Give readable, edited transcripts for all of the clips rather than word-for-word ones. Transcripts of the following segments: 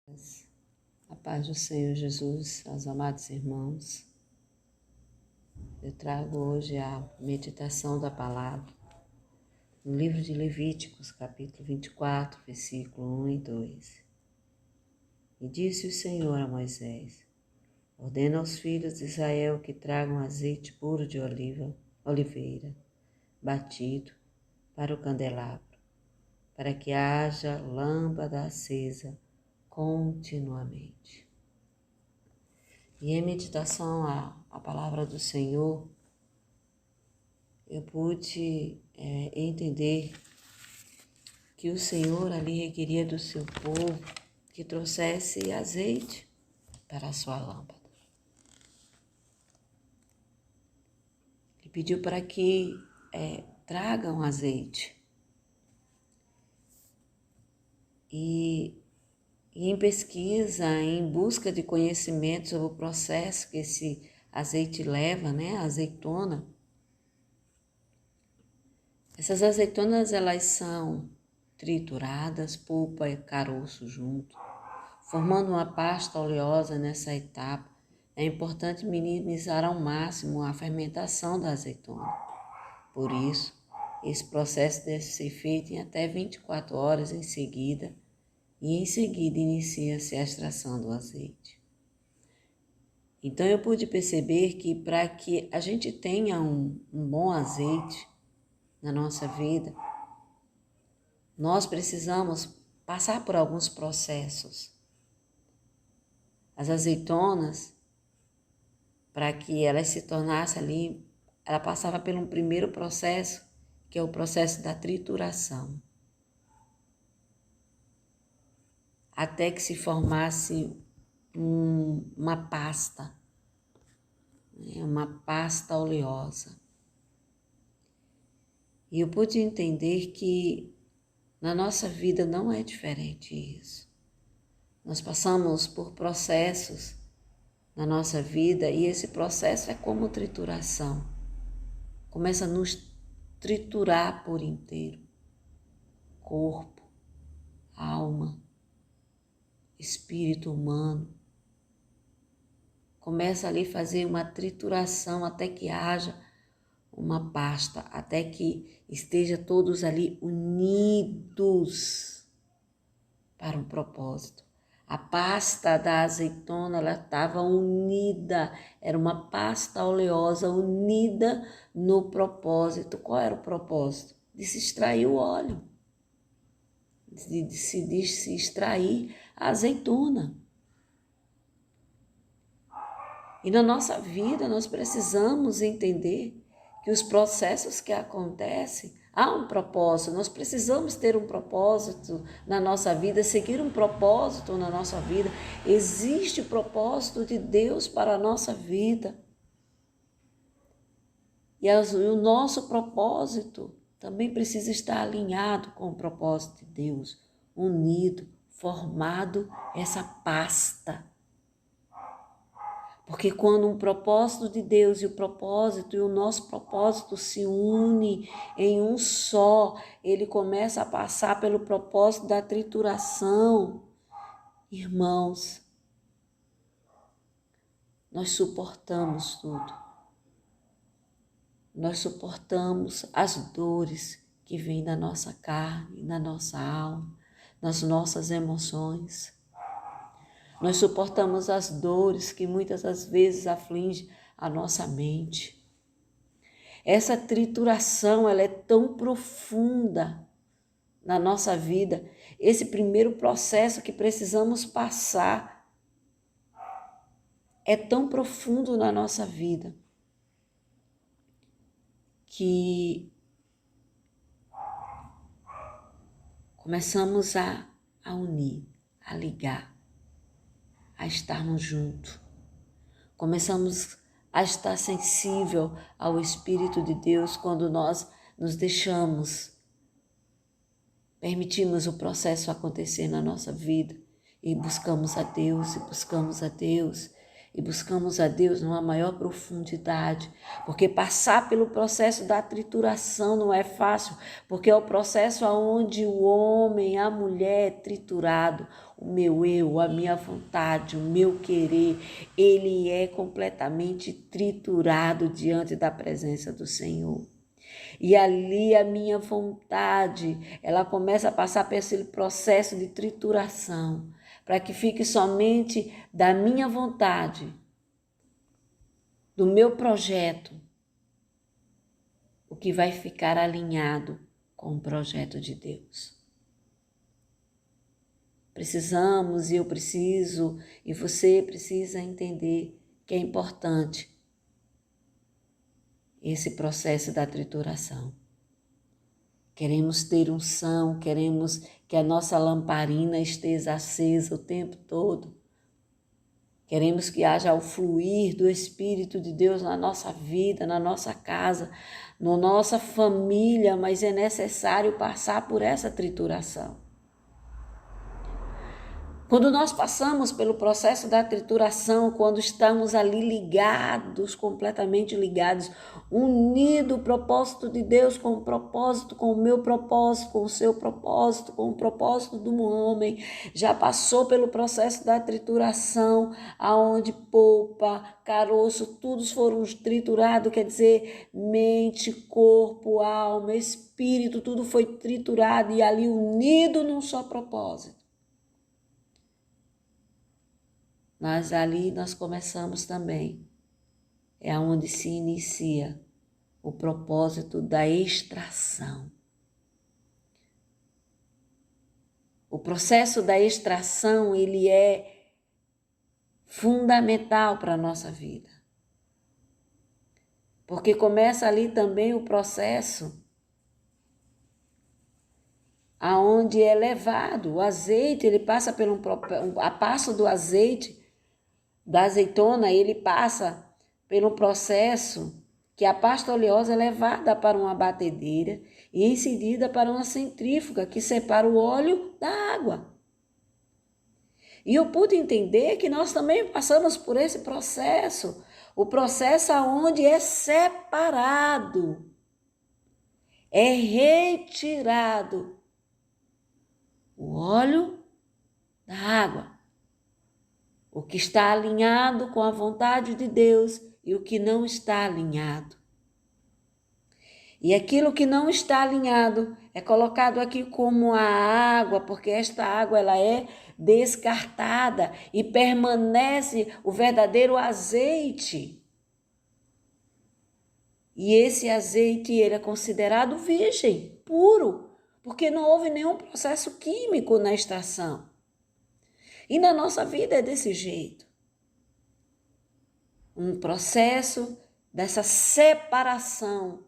A paz do Senhor Jesus, aos amados irmãos. Eu trago hoje a meditação da palavra no livro de Levíticos, capítulo 24, versículo 1 e 2. E disse o Senhor a Moisés: ordena aos filhos de Israel que tragam azeite puro de oliveira, batido, para o candelabro, para que haja lâmpada acesa continuamente. E em meditação à palavra do Senhor, eu pude entender que o Senhor ali requeria do seu povo que trouxesse azeite para a sua lâmpada. Ele pediu para que tragam azeite. E em pesquisa, em busca de conhecimento sobre o processo que esse azeite leva, a azeitona, essas azeitonas elas são trituradas, polpa e caroço junto, formando uma pasta oleosa. Nessa etapa, é importante minimizar ao máximo a fermentação da azeitona. Por isso, esse processo deve ser feito em até 24 horas em seguida, e em seguida inicia-se a extração do azeite. Então eu pude perceber que para que a gente tenha um bom azeite na nossa vida, nós precisamos passar por alguns processos. As azeitonas, para que elas se tornassem ali, ela passava por um primeiro processo, que é o processo da trituração, até que se formasse uma pasta oleosa. E eu pude entender que na nossa vida não é diferente isso. Nós passamos por processos na nossa vida e esse processo é como trituração. Começa a nos triturar por inteiro. Corpo, alma, espírito humano. Começa ali a fazer uma trituração até que haja uma pasta, até que esteja todos ali unidos para um propósito. A pasta da azeitona, ela estava unida, era uma pasta oleosa unida no propósito. Qual era o propósito? De se extrair o óleo, de se extrair a azeitona. E na nossa vida nós precisamos entender que os processos que acontecem, há um propósito, nós precisamos ter um propósito na nossa vida, seguir um propósito na nossa vida. Existe o propósito de Deus para a nossa vida. E o nosso propósito também precisa estar alinhado com o propósito de Deus, unido, formado essa pasta. Porque quando um propósito de Deus e o nosso propósito se une em um só, ele começa a passar pelo propósito da trituração. Irmãos, nós suportamos tudo. Nós suportamos as dores que vêm da nossa carne, da nossa alma, das nossas emoções. Nós suportamos as dores que muitas das vezes afligem a nossa mente. Essa trituração, ela é tão profunda na nossa vida. Esse primeiro processo que precisamos passar é tão profundo na nossa vida que começamos a unir, a ligar, a estarmos juntos. Começamos a estar sensível ao Espírito de Deus quando nós nos permitimos o processo acontecer na nossa vida e buscamos a Deus, e buscamos a Deus numa maior profundidade, porque passar pelo processo da trituração não é fácil, porque é o processo onde o homem, a mulher é triturado, o meu eu, a minha vontade, o meu querer, ele é completamente triturado diante da presença do Senhor. E ali a minha vontade, ela começa a passar por esse processo de trituração, para que fique somente da minha vontade, do meu projeto, o que vai ficar alinhado com o projeto de Deus. Precisamos, e eu preciso, e você precisa entender que é importante esse processo da trituração. Queremos ter unção, queremos que a nossa lamparina esteja acesa o tempo todo. Queremos que haja o fluir do Espírito de Deus na nossa vida, na nossa casa, na nossa família, mas é necessário passar por essa trituração. Quando nós passamos pelo processo da trituração, quando estamos ali ligados, completamente ligados, unido o propósito de Deus com o propósito, com o meu propósito, com o seu propósito, com o propósito do homem, já passou pelo processo da trituração, aonde polpa, caroço, todos foram triturados, quer dizer, mente, corpo, alma, espírito, tudo foi triturado e ali unido num só propósito. Mas ali nós começamos também, é onde se inicia o propósito da extração. O processo da extração, ele é fundamental para a nossa vida. Porque começa ali também o processo aonde é levado o azeite, ele passa pelo a passo do azeite, da azeitona, ele passa pelo processo que a pasta oleosa é levada para uma batedeira e em seguida para uma centrífuga que separa o óleo da água. E eu pude entender que nós também passamos por esse processo, o processo onde é separado, é retirado o óleo da água. O que está alinhado com a vontade de Deus e o que não está alinhado. E aquilo que não está alinhado é colocado aqui como a água, porque esta água ela é descartada e permanece o verdadeiro azeite. E esse azeite ele é considerado virgem, puro, porque não houve nenhum processo químico na extração. E na nossa vida é desse jeito. Um processo dessa separação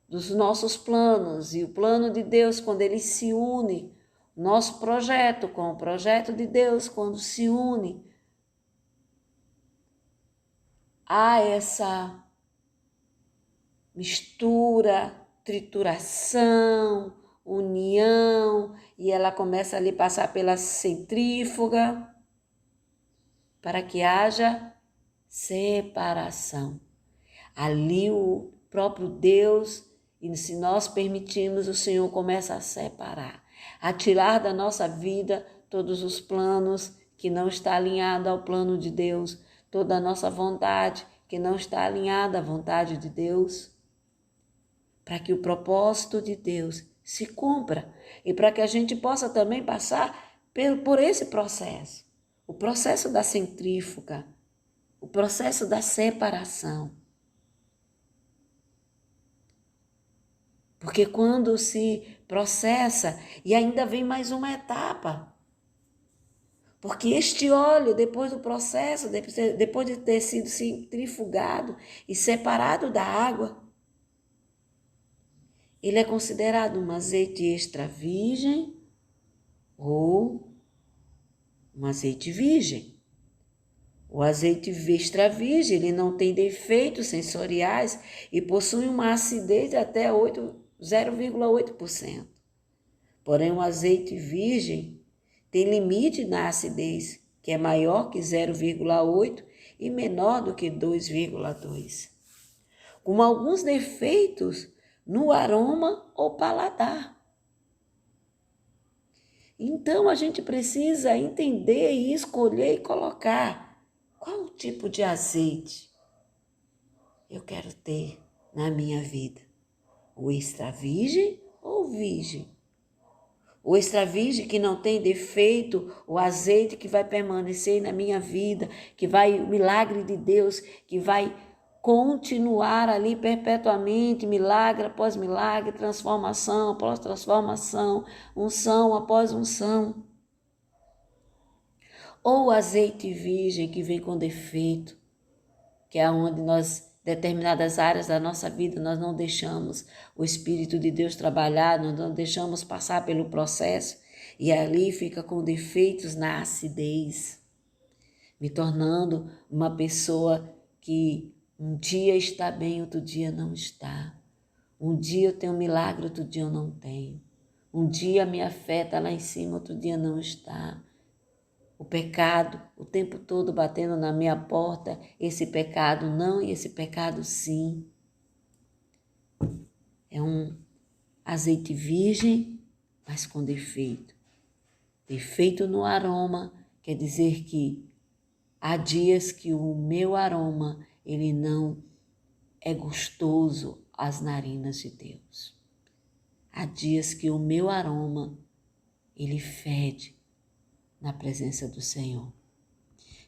dos nossos planos e o plano de Deus quando ele se une, nosso projeto com o projeto de Deus quando se une, há essa mistura, trituração, união, e ela começa ali a passar pela centrífuga para que haja separação. Ali o próprio Deus, e se nós permitirmos, o Senhor começa a separar, a tirar da nossa vida todos os planos que não está alinhado ao plano de Deus, toda a nossa vontade que não está alinhada à vontade de Deus, para que o propósito de Deus se cumpra e para que a gente possa também passar por esse processo, o processo da centrífuga, o processo da separação. Porque quando se processa, e ainda vem mais uma etapa, porque este óleo, depois do processo, depois de ter sido centrifugado e separado da água, ele é considerado um azeite extra virgem ou um azeite virgem. O azeite extra virgem, ele não tem defeitos sensoriais e possui uma acidez de até 0,8%. Porém, o azeite virgem tem limite na acidez que é maior que 0,8 e menor do que 2,2, com alguns defeitos no aroma ou paladar. Então a gente precisa entender e escolher e colocar qual tipo de azeite eu quero ter na minha vida. O extra virgem ou virgem? O extra virgem que não tem defeito, o azeite que vai permanecer na minha vida, que vai, o milagre de Deus, que vai continuar ali perpetuamente, milagre após milagre, transformação após transformação, unção após unção. Ou o azeite virgem que vem com defeito, que é onde nós, determinadas áreas da nossa vida, nós não deixamos o Espírito de Deus trabalhar, nós não deixamos passar pelo processo, e ali fica com defeitos na acidez, me tornando uma pessoa que um dia está bem, outro dia não está. Um dia eu tenho um milagre, outro dia eu não tenho. Um dia a minha fé está lá em cima, outro dia não está. O pecado, o tempo todo batendo na minha porta, esse pecado não e esse pecado sim. É um azeite virgem, mas com defeito. Defeito no aroma quer dizer que há dias que o meu aroma, ele não é gostoso às narinas de Deus. Há dias que o meu aroma, ele fede na presença do Senhor.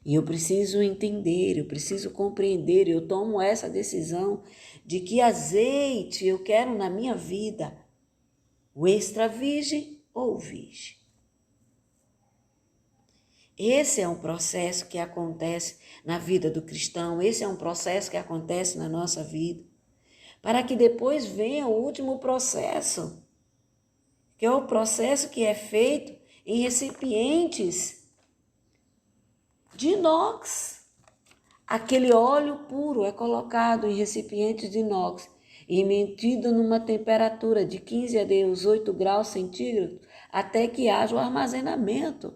E eu preciso entender, eu preciso compreender, eu tomo essa decisão de que azeite eu quero na minha vida, o extra virgem ou virgem. Esse é um processo que acontece na vida do cristão, esse é um processo que acontece na nossa vida, para que depois venha o último processo, que é o processo que é feito em recipientes de inox. Aquele óleo puro é colocado em recipientes de inox e mantido numa temperatura de 15 a 18 graus centígrados até que haja o armazenamento.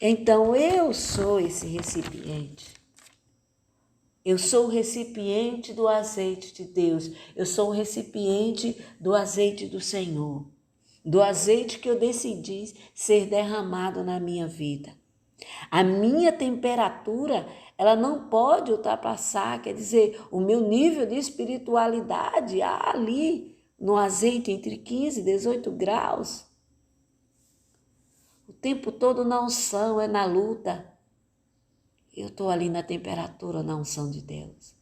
Então, eu sou esse recipiente. Eu sou o recipiente do azeite de Deus. Eu sou o recipiente do azeite do Senhor. Do azeite que eu decidi ser derramado na minha vida. A minha temperatura, ela não pode ultrapassar, quer dizer, o meu nível de espiritualidade ali no azeite entre 15 e 18 graus. O tempo todo na unção, é na luta. Eu estou ali na temperatura, na unção de Deus.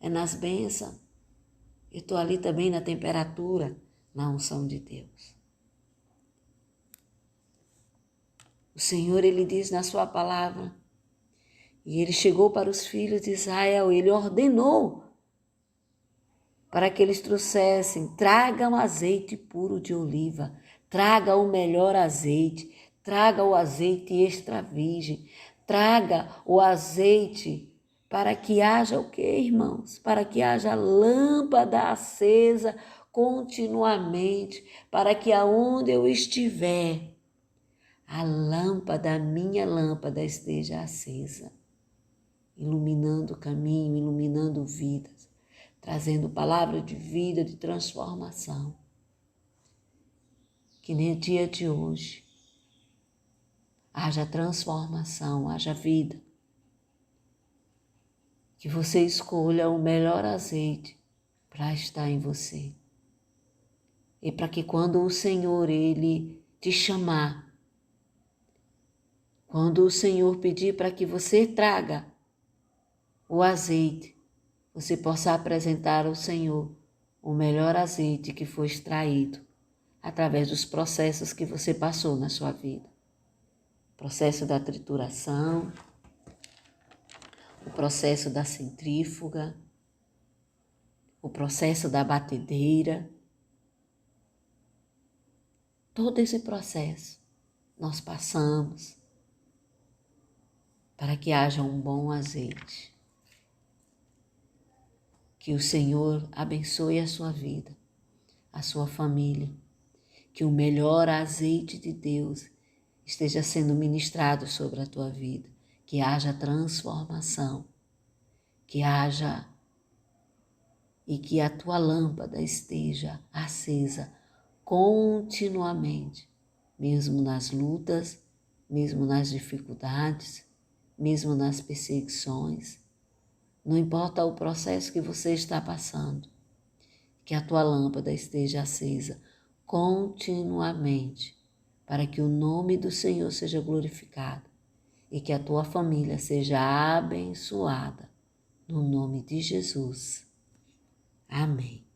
É nas bênçãos. Eu estou ali também na temperatura, na unção de Deus. O Senhor, Ele diz na sua palavra, e Ele chegou para os filhos de Israel, Ele ordenou para que eles trouxessem, tragam azeite puro de oliva, traga o melhor azeite, traga o azeite extra virgem, traga o azeite para que haja o quê, irmãos? Para que haja lâmpada acesa continuamente, para que aonde eu estiver, a lâmpada, a minha lâmpada esteja acesa, iluminando o caminho, iluminando vidas, trazendo palavra de vida, de transformação. Que nem o dia de hoje haja transformação, haja vida. Que você escolha o melhor azeite para estar em você. E para que quando o Senhor, Ele te chamar, quando o Senhor pedir para que você traga o azeite, você possa apresentar ao Senhor o melhor azeite que foi extraído através dos processos que você passou na sua vida. O processo da trituração, o processo da centrífuga, o processo da batedeira. Todo esse processo nós passamos para que haja um bom azeite. Que o Senhor abençoe a sua vida, a sua família. Que o melhor azeite de Deus esteja sendo ministrado sobre a tua vida, que haja transformação, que haja e que a tua lâmpada esteja acesa continuamente, mesmo nas lutas, mesmo nas dificuldades, mesmo nas perseguições. Não importa o processo que você está passando, que a tua lâmpada esteja acesa continuamente, para que o nome do Senhor seja glorificado e que a tua família seja abençoada, no nome de Jesus. Amém.